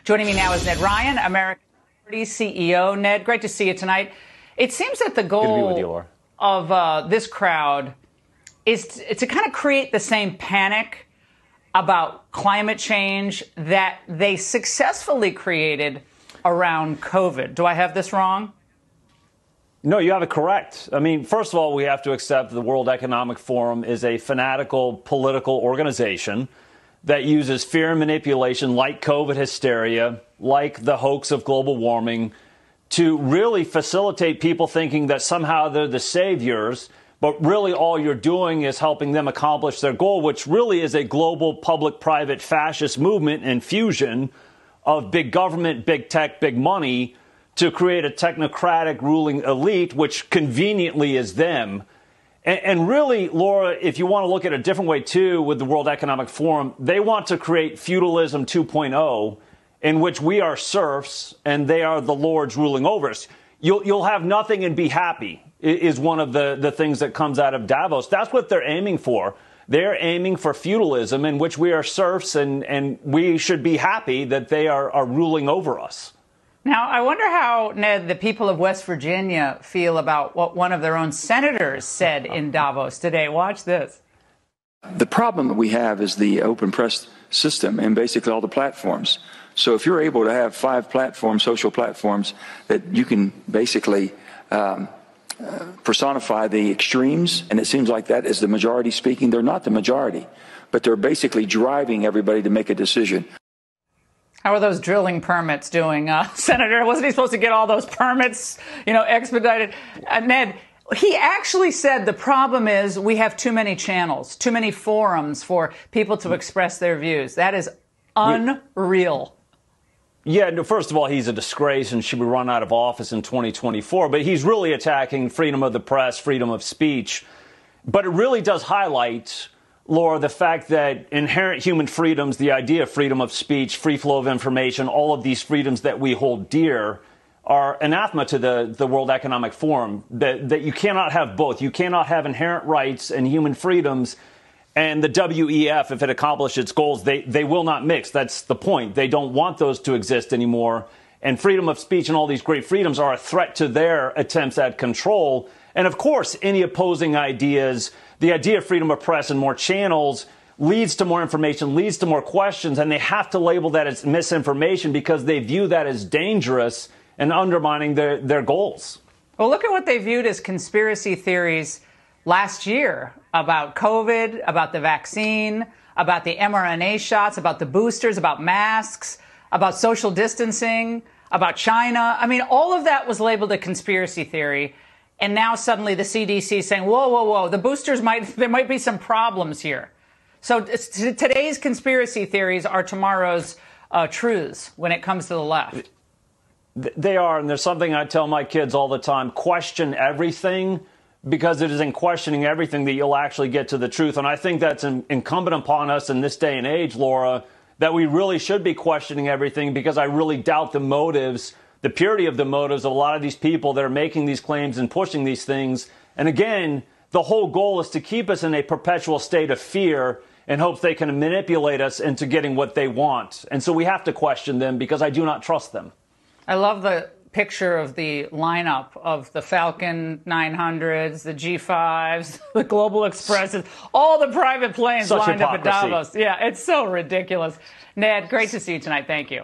Joining me now is Ned Ryan, American CEO. Ned, great to see you tonight. It seems that the goal of this crowd is to kind of create the same panic about climate change that they successfully created around COVID. Do I have this wrong? No, you have it correct. I mean, first of all, we have to accept the World Economic Forum is a fanatical political organization that uses fear and manipulation like COVID hysteria, like the hoax of global warming, to really facilitate people thinking that somehow they're the saviors, but really all you're doing is helping them accomplish their goal, which really is a global public-private fascist movement and fusion of big government, big tech, big money to create a technocratic ruling elite, which conveniently is them. And really, Laura, if you want to look at a different way, too, with the World Economic Forum, they want to create feudalism 2.0, in which we are serfs and they are the lords ruling over us. You'll have nothing and be happy is one of the things that comes out of Davos. That's what they're aiming for. They're aiming for feudalism in which we are serfs and we should be happy that they are ruling over us. Now, I wonder how, Ned, the people of West Virginia feel about what one of their own senators said in Davos today. Watch this. The problem that we have is the open press system and basically all the platforms. So if you're able to have 5 platforms, social platforms, that you can basically personify the extremes, and it seems like that is the majority speaking. They're not the majority, but they're basically driving everybody to make a decision. How are those drilling permits doing, Senator? Wasn't he supposed to get all those permits, expedited? Ned, he actually said the problem is we have too many channels, too many forums for people to express their views. That is unreal. Yeah, no, first of all, he's a disgrace and should be run out of office in 2024. But he's really attacking freedom of the press, freedom of speech. But it really does highlight, Laura, the fact that inherent human freedoms, the idea of freedom of speech, free flow of information, all of these freedoms that we hold dear are anathema to the World Economic Forum, that you cannot have both. You cannot have inherent rights and human freedoms. And the WEF, if it accomplishes its goals, they will not mix. That's the point. They don't want those to exist anymore. And freedom of speech and all these great freedoms are a threat to their attempts at control. And of course, any opposing ideas, the idea of freedom of press and more channels leads to more information, leads to more questions, and they have to label that as misinformation because they view that as dangerous and undermining their goals. Well, look at what they viewed as conspiracy theories last year about COVID, about the vaccine, about the mRNA shots, about the boosters, about masks, about social distancing, about China. I mean, all of that was labeled a conspiracy theory. And now suddenly the CDC is saying, whoa, whoa, whoa, the boosters there might be some problems here. So today's conspiracy theories are tomorrow's truths when it comes to the left. They are, and there's something I tell my kids all the time: question everything, because it is in questioning everything that you'll actually get to the truth. And I think that's incumbent upon us in this day and age, Laura, that we really should be questioning everything, because I really doubt the motives, the purity of the motives of a lot of these people that are making these claims and pushing these things. And again, the whole goal is to keep us in a perpetual state of fear in hopes they can manipulate us into getting what they want. And so we have to question them, because I do not trust them. I love the picture of the lineup of the Falcon 900s, the G5s, the Global Expresses, all the private planes lined up at Davos. Yeah, it's so ridiculous. Ned, great to see you tonight. Thank you.